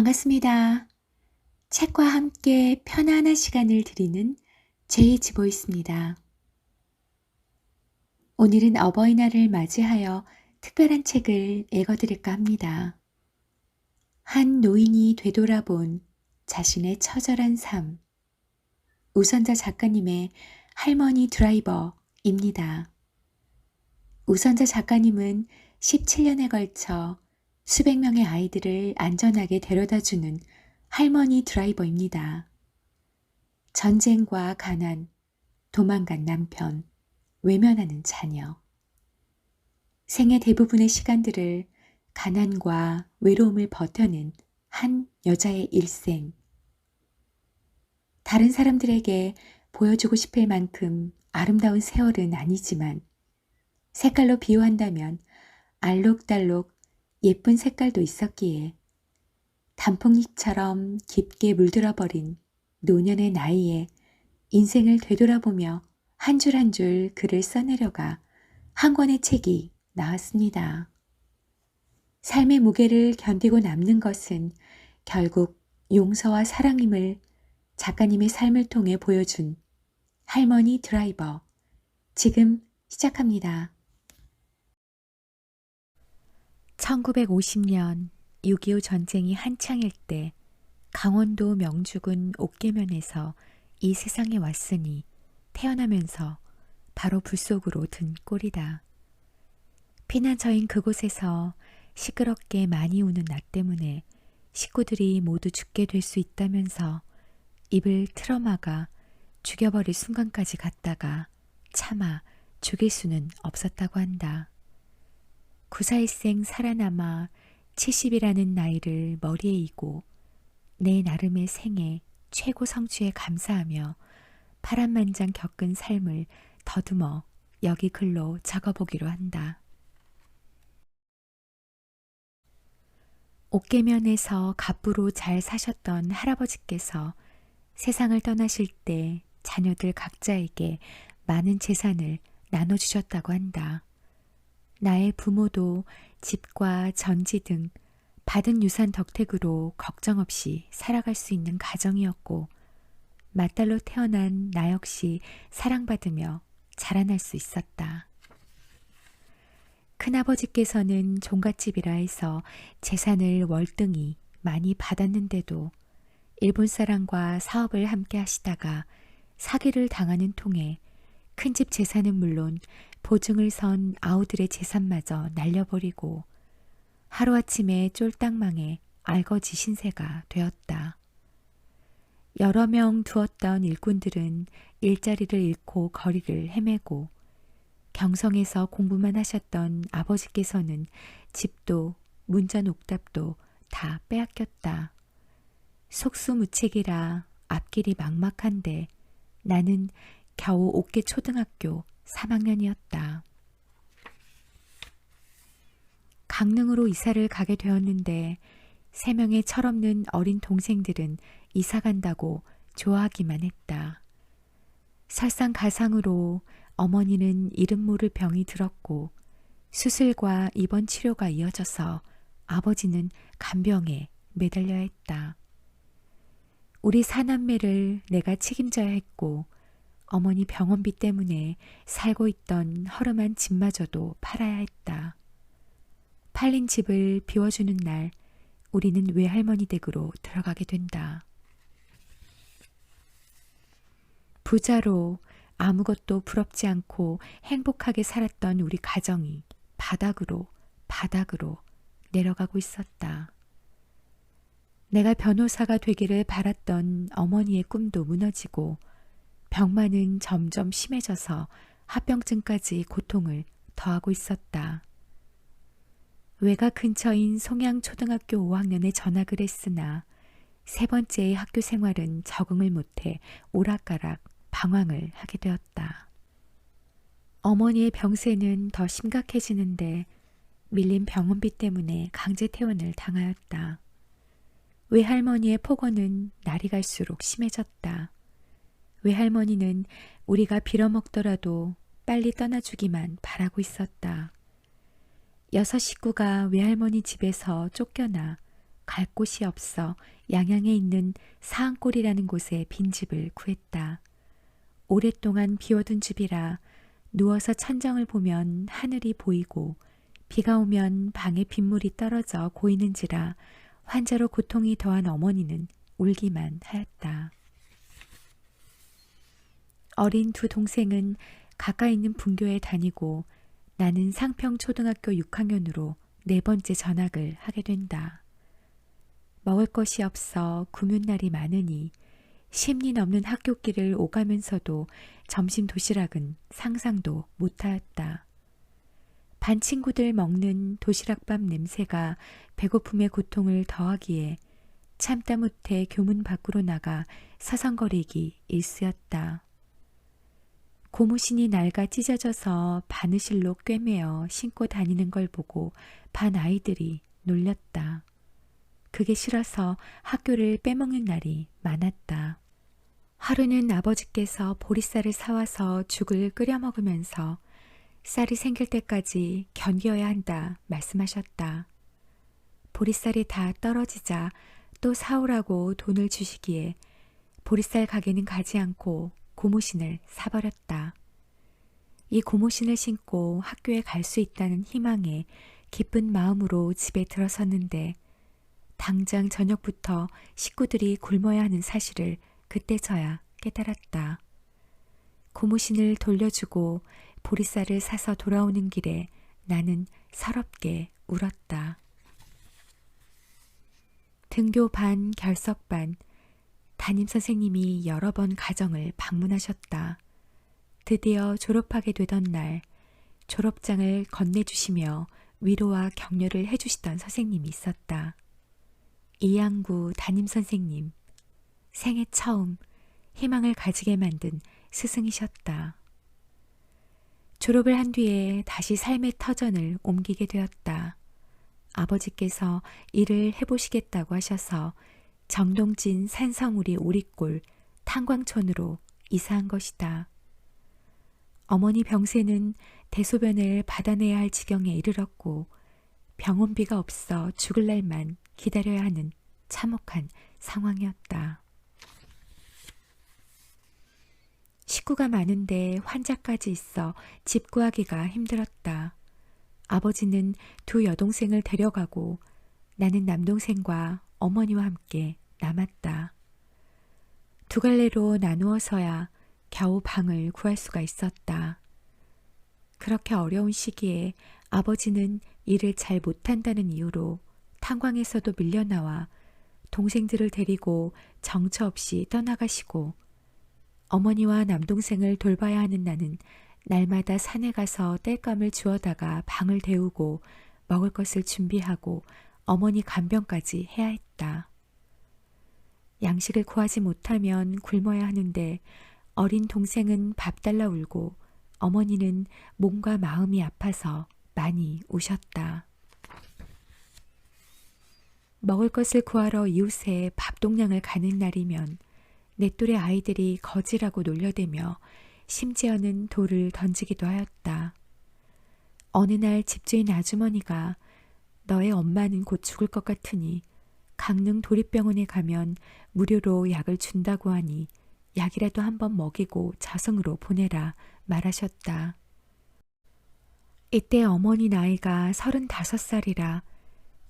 반갑습니다. 책과 함께 편안한 시간을 드리는 제이지보이스입니다. 오늘은 어버이날을 맞이하여 특별한 책을 읽어드릴까 합니다. 한 노인이 되돌아본 자신의 처절한 삶. 우선자 작가님의 할머니 드라이버입니다. 우선자 작가님은 17년에 걸쳐 수백 명의 아이들을 안전하게 데려다주는 할머니 드라이버입니다. 전쟁과 가난, 도망간 남편, 외면하는 자녀. 생애 대부분의 시간들을 가난과 외로움을 버텨낸 한 여자의 일생. 다른 사람들에게 보여주고 싶을 만큼 아름다운 세월은 아니지만 색깔로 비유한다면 알록달록 예쁜 색깔도 있었기에 단풍잎처럼 깊게 물들어버린 노년의 나이에 인생을 되돌아보며 한 줄 한 줄 글을 써내려가 한 권의 책이 나왔습니다. 삶의 무게를 견디고 남는 것은 결국 용서와 사랑임을 작가님의 삶을 통해 보여준 할머니 드라이버. 지금 시작합니다. 1950년 6.25 전쟁이 한창일 때 강원도 명주군 옥계면에서 이 세상에 왔으니 태어나면서 바로 불 속으로 든 꼴이다. 피난처인 그곳에서 시끄럽게 많이 우는 나 때문에 식구들이 모두 죽게 될 수 있다면서 입을 틀어막아 죽여버릴 순간까지 갔다가 차마 죽일 수는 없었다고 한다. 구사일생 살아남아 70이라는 나이를 머리에 이고 내 나름의 생애 최고 성취에 감사하며 파란만장 겪은 삶을 더듬어 여기 글로 적어보기로 한다. 옥계면에서 갑부로 잘 사셨던 할아버지께서 세상을 떠나실 때 자녀들 각자에게 많은 재산을 나눠주셨다고 한다. 나의 부모도 집과 전지 등 받은 유산 덕택으로 걱정 없이 살아갈 수 있는 가정이었고 맏딸로 태어난 나 역시 사랑받으며 자라날 수 있었다. 큰아버지께서는 종갓집이라 해서 재산을 월등히 많이 받았는데도 일본 사람과 사업을 함께 하시다가 사기를 당하는 통에 큰집 재산은 물론 보증을 선 아우들의 재산마저 날려버리고 하루아침에 쫄딱 망해 알거지 신세가 되었다. 여러 명 두었던 일꾼들은 일자리를 잃고 거리를 헤매고 경성에서 공부만 하셨던 아버지께서는 집도 문전옥답도 다 빼앗겼다. 속수무책이라 앞길이 막막한데 나는 겨우 옥계 초등학교 3학년이었다. 강릉으로 이사를 가게 되었는데 3명의 철없는 어린 동생들은 이사 간다고 좋아하기만 했다. 설상가상으로 어머니는 이름 모를 병이 들었고 수술과 입원 치료가 이어져서 아버지는 간병에 매달려야 했다. 우리 사남매를 내가 책임져야 했고 어머니 병원비 때문에 살고 있던 허름한 집마저도 팔아야 했다. 팔린 집을 비워주는 날 우리는 외할머니 댁으로 들어가게 된다. 부자로 아무것도 부럽지 않고 행복하게 살았던 우리 가정이 바닥으로 내려가고 있었다. 내가 변호사가 되기를 바랐던 어머니의 꿈도 무너지고 병만은 점점 심해져서 합병증까지 고통을 더하고 있었다. 외가 근처인 송양초등학교 5학년에 전학을 했으나 세 번째의 학교 생활은 적응을 못해 오락가락 방황을 하게 되었다. 어머니의 병세는 더 심각해지는데 밀린 병원비 때문에 강제 퇴원을 당하였다. 외할머니의 폭언은 날이 갈수록 심해졌다. 외할머니는 우리가 빌어먹더라도 빨리 떠나주기만 바라고 있었다. 6 식구가 외할머니 집에서 쫓겨나 갈 곳이 없어 양양에 있는 사항골이라는 곳에 빈집을 구했다. 오랫동안 비워둔 집이라 누워서 천정을 보면 하늘이 보이고 비가 오면 방에 빗물이 떨어져 고이는지라 환자로 고통이 더한 어머니는 울기만 하였다. 어린 두 동생은 가까이 있는 분교에 다니고 나는 상평초등학교 6학년으로 네 번째 전학을 하게 된다. 먹을 것이 없어 굶은 날이 많으니 10리 넘는 학교길을 오가면서도 점심 도시락은 상상도 못하였다. 반 친구들 먹는 도시락밥 냄새가 배고픔의 고통을 더하기에 참다 못해 교문 밖으로 나가 서성거리기 일쑤였다. 고무신이 낡아 찢어져서 바느실로 꿰매어 신고 다니는 걸 보고 반 아이들이 놀렸다. 그게 싫어서 학교를 빼먹는 날이 많았다. 하루는 아버지께서 보리쌀을 사와서 죽을 끓여 먹으면서 쌀이 생길 때까지 견뎌야 한다 말씀하셨다. 보리쌀이 다 떨어지자 또 사오라고 돈을 주시기에 보리쌀 가게는 가지 않고 고무신을 사버렸다. 이 고무신을 신고 학교에 갈 수 있다는 희망에 기쁜 마음으로 집에 들어섰는데 당장 저녁부터 식구들이 굶어야 하는 사실을 그때서야 깨달았다. 고무신을 돌려주고 보리쌀을 사서 돌아오는 길에 나는 서럽게 울었다. 등교 반, 결석 반, 담임선생님이 여러 번 가정을 방문하셨다. 드디어 졸업하게 되던 날 졸업장을 건네주시며 위로와 격려를 해주시던 선생님이 있었다. 이양구 담임선생님, 생애 처음 희망을 가지게 만든 스승이셨다. 졸업을 한 뒤에 다시 삶의 터전을 옮기게 되었다. 아버지께서 일을 해보시겠다고 하셔서 정동진 산성우리 오리골 탄광촌으로 이사한 것이다. 어머니 병세는 대소변을 받아내야 할 지경에 이르렀고 병원비가 없어 죽을 날만 기다려야 하는 참혹한 상황이었다. 식구가 많은데 환자까지 있어 집 구하기가 힘들었다. 아버지는 두 여동생을 데려가고 나는 남동생과 어머니와 함께 남았다. 두 갈래로 나누어서야 겨우 방을 구할 수가 있었다. 그렇게 어려운 시기에 아버지는 일을 잘 못한다는 이유로 탄광에서도 밀려나와 동생들을 데리고 정처 없이 떠나가시고 어머니와 남동생을 돌봐야 하는 나는 날마다 산에 가서 땔감을 주워다가 방을 데우고 먹을 것을 준비하고 어머니 간병까지 해야 했다. 양식을 구하지 못하면 굶어야 하는데 어린 동생은 밥 달라 울고 어머니는 몸과 마음이 아파서 많이 우셨다. 먹을 것을 구하러 이웃에 밥동량을 가는 날이면 내 또래 아이들이 거지라고 놀려대며 심지어는 돌을 던지기도 하였다. 어느 날 집주인 아주머니가 너의 엄마는 곧 죽을 것 같으니 강릉 도립병원에 가면 무료로 약을 준다고 하니 약이라도 한번 먹이고 저승으로 보내라 말하셨다. 이때 어머니 나이가 35살이라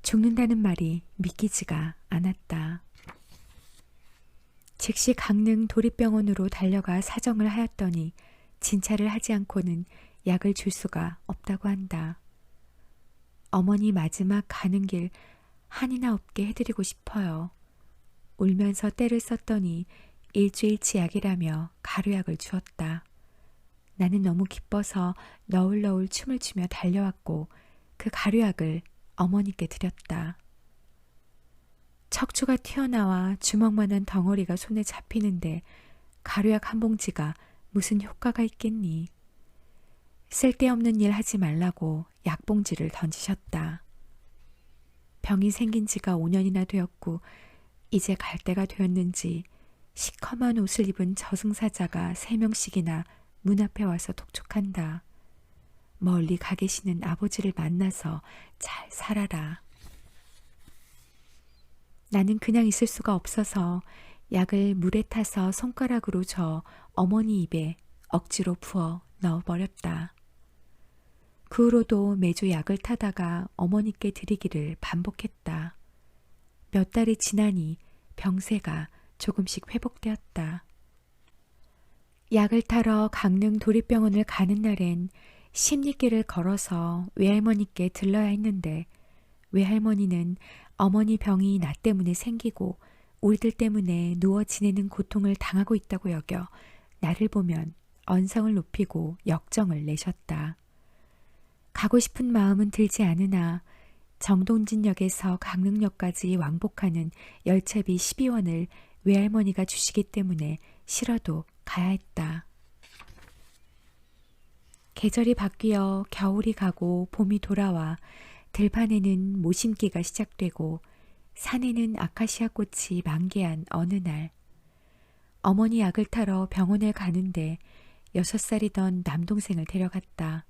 죽는다는 말이 믿기지가 않았다. 즉시 강릉 도립병원으로 달려가 사정을 하였더니 진찰을 하지 않고는 약을 줄 수가 없다고 한다. 어머니 마지막 가는 길 한이나 없게 해드리고 싶어요. 울면서 떼를 썼더니 일주일치 약이라며 가루약을 주었다. 나는 너무 기뻐서 너울너울 춤을 추며 달려왔고 그 가루약을 어머니께 드렸다. 척추가 튀어나와 주먹만한 덩어리가 손에 잡히는데 가루약 한 봉지가 무슨 효과가 있겠니? 쓸데없는 일 하지 말라고 약봉지를 던지셨다. 병이 생긴 지가 5년이나 되었고 이제 갈 때가 되었는지 시커먼 옷을 입은 저승사자가 3명씩이나 문 앞에 와서 독촉한다. 멀리 가 계시는 아버지를 만나서 잘 살아라. 나는 그냥 있을 수가 없어서 약을 물에 타서 손가락으로 저어 어머니 입에 억지로 부어 넣어버렸다. 그 후로도 매주 약을 타다가 어머니께 드리기를 반복했다. 몇 달이 지나니 병세가 조금씩 회복되었다. 약을 타러 강릉 도립병원을 가는 날엔 10리길을 걸어서 외할머니께 들러야 했는데 외할머니는 어머니 병이 나 때문에 생기고 우리들 때문에 누워 지내는 고통을 당하고 있다고 여겨 나를 보면 언성을 높이고 역정을 내셨다. 가고 싶은 마음은 들지 않으나 정동진역에서 강릉역까지 왕복하는 열차비 12원을 외할머니가 주시기 때문에 싫어도 가야 했다. 계절이 바뀌어 겨울이 가고 봄이 돌아와 들판에는 모심기가 시작되고 산에는 아카시아 꽃이 만개한 어느 날 어머니 약을 타러 병원에 가는데 6살이던 남동생을 데려갔다.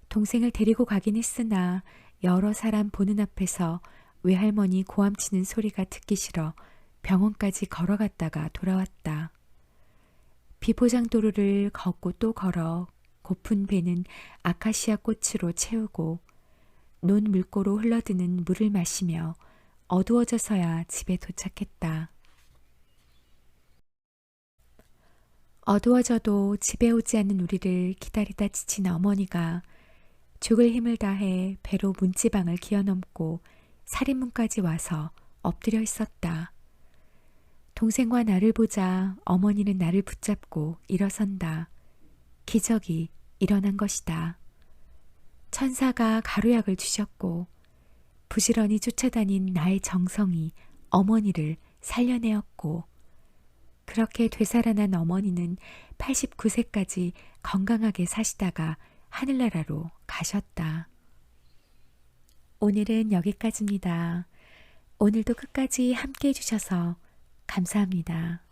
동생을 데리고 가긴 했으나 여러 사람 보는 앞에서 외할머니 고함치는 소리가 듣기 싫어 병원까지 걸어갔다가 돌아왔다. 비포장도로를 걷고 또 걸어 고픈 배는 아카시아 꽃으로 채우고 논 물고로 흘러드는 물을 마시며 어두워져서야 집에 도착했다. 어두워져도 집에 오지 않는 우리를 기다리다 지친 어머니가 죽을 힘을 다해 배로 문지방을 기어넘고 살인문까지 와서 엎드려 있었다. 동생과 나를 보자 어머니는 나를 붙잡고 일어선다. 기적이 일어난 것이다. 천사가 가루약을 주셨고 부지런히 쫓아다닌 나의 정성이 어머니를 살려내었고 그렇게 되살아난 어머니는 89세까지 건강하게 사시다가 하늘나라로 가셨다. 오늘은 여기까지입니다. 오늘도 끝까지 함께 해주셔서 감사합니다.